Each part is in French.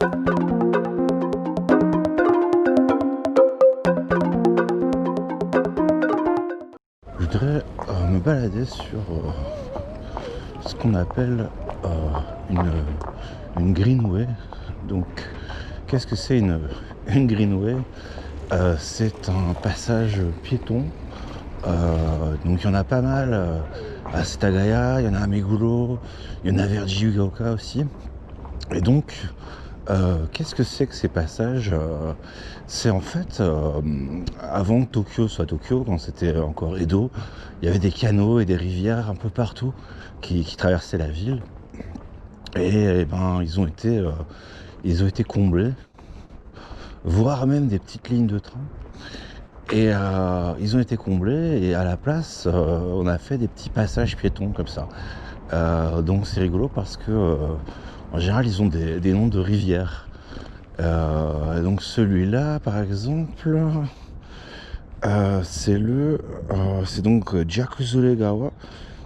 Je voudrais me balader sur ce qu'on appelle une greenway. Donc, qu'est-ce que c'est une greenway? C'est un passage piéton. Donc, il y en a pas mal à Setagaya, il y en a à Meguro, il y en a vers Jiugaoka aussi. Et donc, qu'est-ce que c'est que ces passages? C'est en fait, avant que Tokyo soit Tokyo, quand c'était encore Edo, il y avait des canaux et des rivières un peu partout qui traversaient la ville. Et ben, ils ont été comblés, voire même des petites lignes de train. Et ils ont été comblés et à la place, on a fait des petits passages piétons comme ça. Donc c'est rigolo parce que en général, ils ont des noms de rivières. Donc celui-là, par exemple, c'est donc Jakuzuregawa.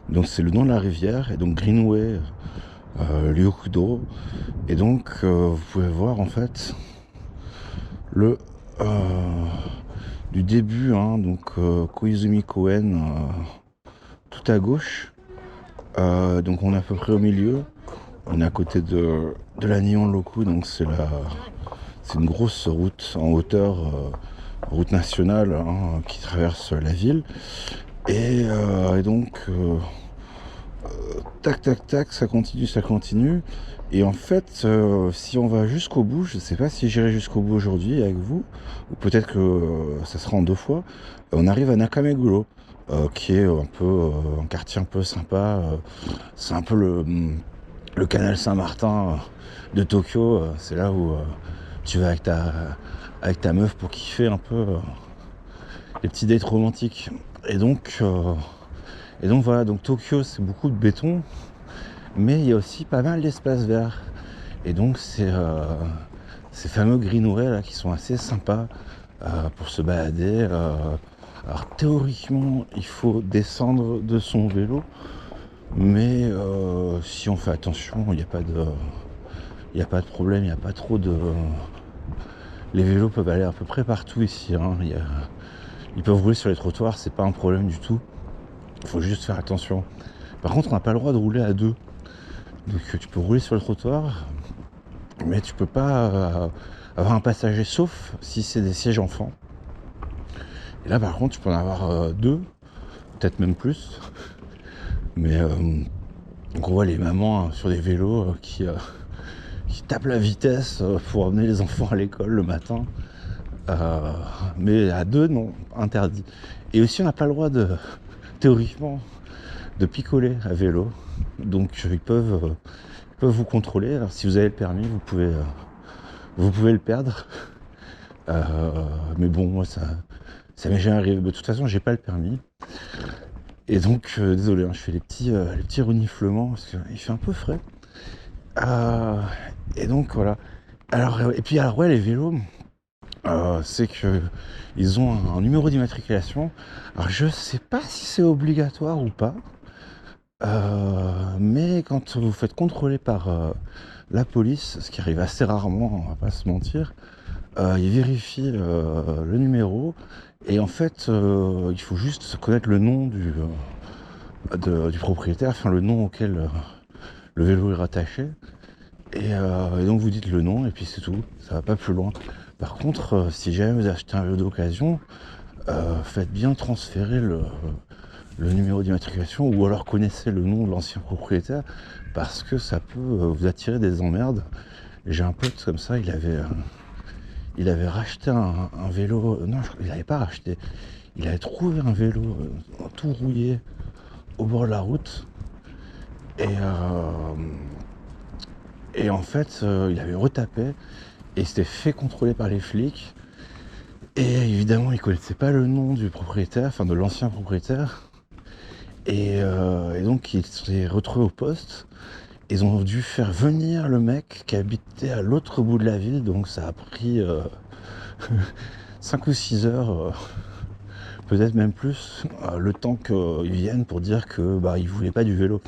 Donc c'est le nom de la rivière et donc Greenway, Ryukudo. Et donc vous pouvez voir en fait le du début, hein, donc Koizumi Koen, tout à gauche. Donc on est à peu près au milieu. On est à côté de la Nihon-Loku, donc c'est une grosse route en hauteur, route nationale, hein, qui traverse la ville. Et donc tac tac tac, ça continue, ça continue. Et en fait, si on va jusqu'au bout, je ne sais pas si j'irai jusqu'au bout aujourd'hui avec vous, ou peut-être que ça sera en 2 fois. On arrive à Nakameguro, qui est un peu un quartier un peu sympa. C'est un peu le canal Saint-Martin de Tokyo. C'est là où tu vas avec ta meuf pour kiffer un peu les petits dates romantiques. Et donc voilà, donc Tokyo c'est beaucoup de béton, mais il y a aussi pas mal d'espaces verts. Et donc c'est ces fameux greenways là qui sont assez sympas pour se balader. Alors théoriquement il faut descendre de son vélo, mais si on fait attention, il n'y a pas de problème, il n'y a pas trop de... Les vélos peuvent aller à peu près partout ici, hein. Ils peuvent rouler sur les trottoirs, c'est pas un problème du tout. Il faut juste faire attention. Par contre, on n'a pas le droit de rouler à deux. Donc tu peux rouler sur le trottoir, mais tu peux pas avoir un passager, sauf si c'est des sièges enfants. Et là, par contre, tu peux en avoir deux, peut-être même plus. Mais donc on voit les mamans sur des vélos qui tapent la vitesse pour emmener les enfants à l'école le matin. Mais à deux, non, interdit. Et aussi, on n'a pas le droit théoriquement, de picoler à vélo. Donc ils peuvent vous contrôler. Alors si vous avez le permis, vous pouvez le perdre. Mais bon, moi ça m'est jamais arrivé. De toute façon, j'ai pas le permis. Et donc, désolé, hein, je fais les petits reniflements parce qu'il fait un peu frais. Et donc voilà. Alors, et puis alors ouais, les vélos, c'est que ils ont un numéro d'immatriculation. Alors je sais pas si c'est obligatoire ou pas. Mais quand vous faites contrôler par la police, ce qui arrive assez rarement, on va pas se mentir, ils vérifient le numéro et en fait il faut juste connaître le nom du propriétaire, enfin le nom auquel le vélo est rattaché et donc vous dites le nom et puis c'est tout, ça va pas plus loin. Par contre, si jamais vous achetez un vélo d'occasion, faites bien transférer le numéro d'immatriculation ou alors connaissez le nom de l'ancien propriétaire parce que ça peut vous attirer des emmerdes. J'ai un pote comme ça, il avait racheté un vélo, non il n'avait pas racheté, il avait trouvé un vélo tout rouillé au bord de la route et en fait il avait retapé et il s'était fait contrôler par les flics et évidemment il connaissait pas le nom du propriétaire, enfin de l'ancien propriétaire. Et donc il s'est retrouvé au poste. Ils ont dû faire venir le mec qui habitait à l'autre bout de la ville, donc ça a pris 5 ou 6 heures, peut-être même plus, le temps qu'ils viennent pour dire que il voulait pas du vélo.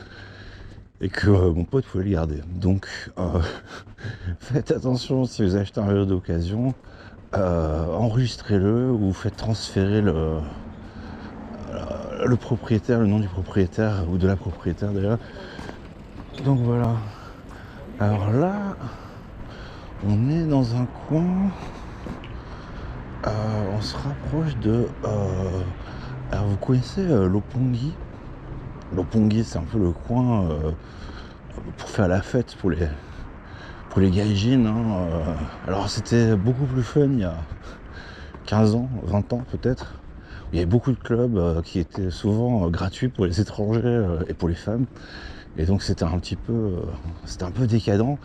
et que mon pote pouvait le garder. Donc faites attention si vous achetez un vélo d'occasion, enregistrez-le ou faites transférer le propriétaire, le nom du propriétaire ou de la propriétaire d'ailleurs. Donc voilà. Alors là, on est dans un coin, on se rapproche de... alors vous connaissez Lopongi? Lopongi, c'est un peu le coin pour faire la fête pour les gaijins. Hein, alors c'était beaucoup plus fun il y a 15 ans, 20 ans peut-être. Il y avait beaucoup de clubs qui étaient souvent gratuits pour les étrangers et pour les femmes. Et donc c'était un peu décadent.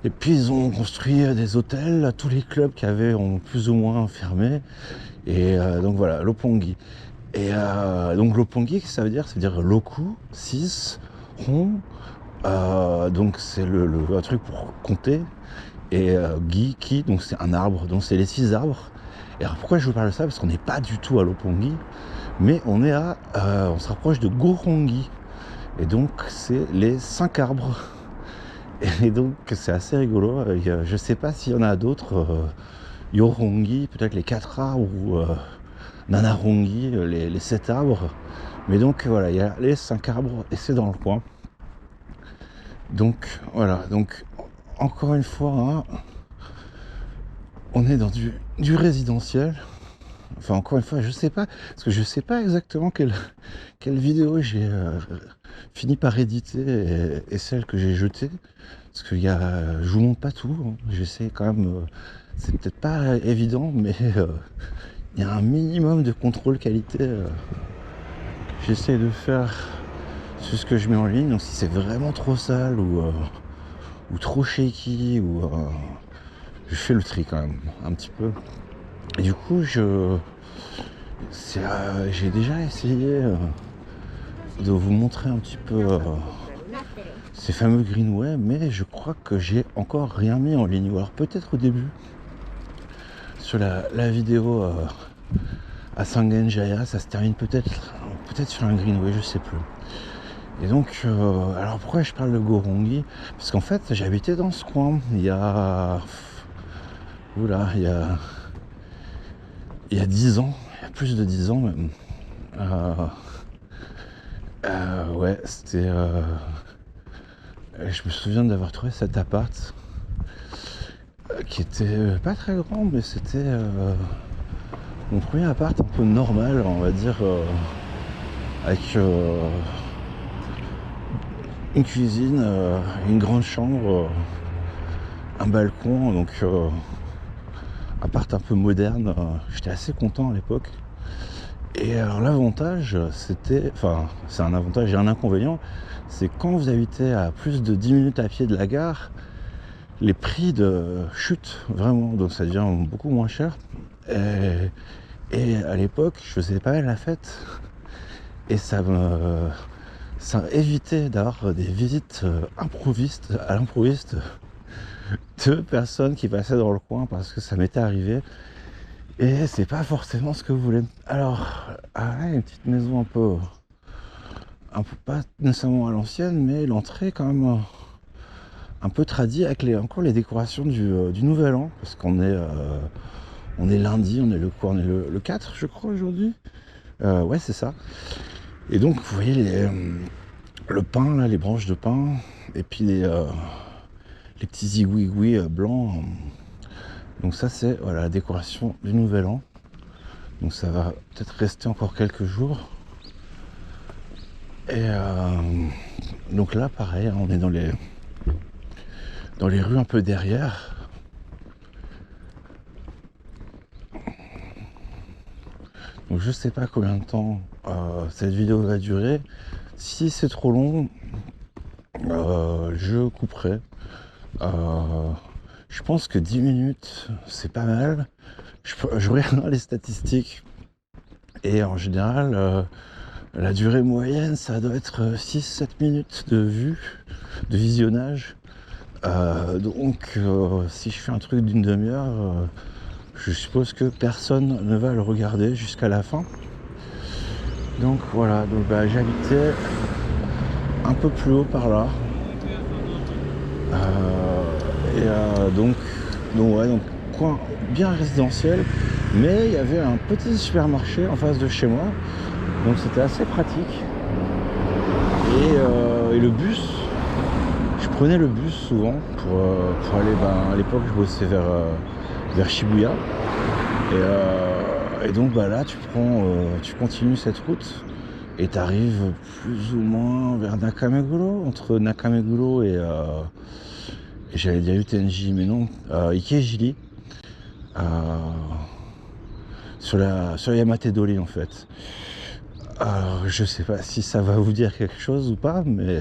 Et puis ils ont construit des hôtels, tous les clubs qui avaient ont plus ou moins fermé. Et donc voilà, Lopongi. Et donc Lopongi, ça veut dire Loku, 6, Ron. Donc c'est un truc pour compter. Et Gi, donc c'est un arbre, donc c'est les 6 arbres. Et alors pourquoi je vous parle de ça? Parce qu'on n'est pas du tout à Lopongi, mais on se rapproche de Gorongi. Et donc c'est les 5 arbres. Et donc c'est assez rigolo. Je sais pas s'il y en a d'autres. Yorongi, peut-être les 4 arbres ou Nanarongi, les 7 arbres. Mais donc voilà, il y a les 5 arbres et c'est dans le coin. Donc voilà, donc encore une fois, hein, on est dans du résidentiel. Enfin encore une fois, je sais pas, parce que je sais pas exactement quelle vidéo j'ai fini par éditer et celle que j'ai jetée. Parce que je vous montre pas tout, hein. J'essaie quand même, c'est peut-être pas évident, mais il y a un minimum de contrôle qualité j'essaie de faire sur ce que je mets en ligne. Donc si c'est vraiment trop sale ou trop shaky, je fais le tri quand même un petit peu. Et du coup j'ai déjà essayé de vous montrer un petit peu ces fameux greenway, mais je crois que j'ai encore rien mis en ligne. Ou alors peut-être au début sur la vidéo à Sangenjaya, ça se termine peut-être sur un greenway, je sais plus. Et donc alors pourquoi je parle de Gorongi? Parce qu'en fait j'habitais dans ce coin il y a 10 ans, il y a plus de 10 ans même. Ouais, c'était je me souviens d'avoir trouvé cet appart qui était pas très grand, mais c'était mon premier appart un peu normal, on va dire, avec une cuisine, une grande chambre, un balcon, donc appart un peu moderne. J'étais assez content à l'époque. Et alors l'avantage, c'est un avantage et un inconvénient, c'est quand vous habitez à plus de 10 minutes à pied de la gare, les prix chutent vraiment, donc ça devient beaucoup moins cher. Et à l'époque, je faisais pas mal la fête, et ça évitait d'avoir des visites à l'improviste de personnes qui passaient dans le coin, parce que ça m'était arrivé. Et c'est pas forcément ce que vous voulez. Alors, une petite maison un peu pas nécessairement à l'ancienne, mais l'entrée quand même un peu tradie, avec encore les décorations du Nouvel An, parce qu'on est lundi, on est le 4 je crois aujourd'hui. Ouais, c'est ça. Et donc vous voyez le pain là, les branches de pain, et puis les petits zigouigouis blancs. Donc ça c'est la décoration du Nouvel An. Donc ça va peut-être rester encore quelques jours. Et donc là pareil, hein, on est dans les rues un peu derrière. Donc je sais pas combien de temps cette vidéo va durer. Si c'est trop long, je couperai. Je pense que 10 minutes c'est pas mal. Je regarde les statistiques et en général la durée moyenne ça doit être 6-7 minutes de visionnage. Donc si je fais un truc d'une demi-heure, je suppose que personne ne va le regarder jusqu'à la fin. Donc voilà, j'habitais un peu plus haut par là. Donc coin bien résidentiel, mais il y avait un petit supermarché en face de chez moi, donc c'était assez pratique. Et le bus, je prenais le bus souvent pour aller, à l'époque je bossais vers Shibuya, et donc là tu continues cette route et tu arrives plus ou moins vers Nakameguro, entre Nakameguro et j'allais dire Utenji, mais non, Ikejiri, sur la Yamate-dori en fait. Alors, je sais pas si ça va vous dire quelque chose ou pas, mais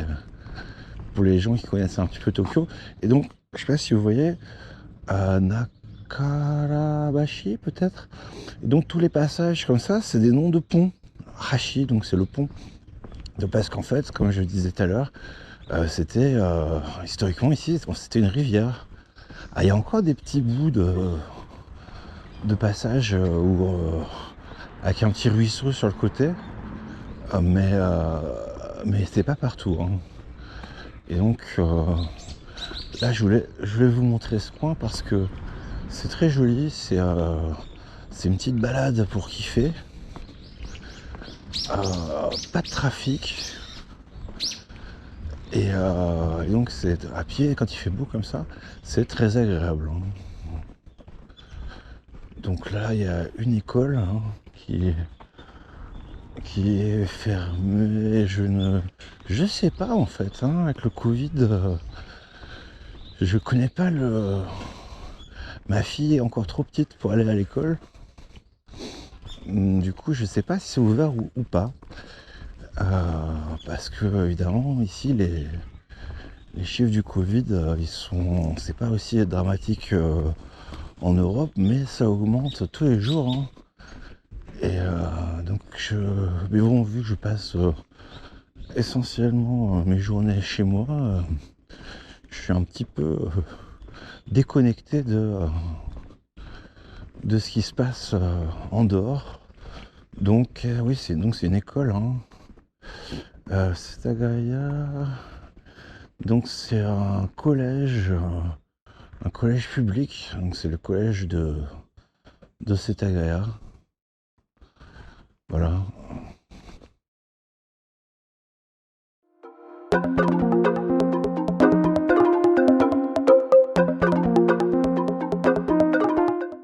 pour les gens qui connaissent un petit peu Tokyo. Et donc, je sais pas si vous voyez, Nakarabashi peut-être. Et donc tous les passages comme ça, c'est des noms de ponts. Hashi, donc c'est le pont. Donc, parce qu'en fait, comme je le disais tout à l'heure, c'était historiquement ici, c'était une rivière. Ah, il y a encore des petits bouts de passage avec un petit ruisseau sur le côté, mais c'est pas partout, hein. Et donc là, je voulais vous montrer ce coin parce que c'est très joli. C'est une petite balade pour kiffer. Pas de trafic. Et donc c'est à pied, quand il fait beau comme ça, c'est très agréable, hein. Donc là, il y a une école, hein, qui est fermée. Je sais pas en fait, hein, avec le Covid, je connais pas ma fille est encore trop petite pour aller à l'école. Du coup, je sais pas si c'est ouvert ou pas. Parce que évidemment, ici, les chiffres du Covid, c'est pas aussi dramatique en Europe, mais ça augmente tous les jours, hein. Et donc, mais bon, vu que je passe essentiellement mes journées chez moi, je suis un petit peu déconnecté de ce qui se passe en dehors. Donc oui, c'est une école, hein. Setagaya. Donc c'est un collège public. Donc c'est le collège de Setagaya. Voilà.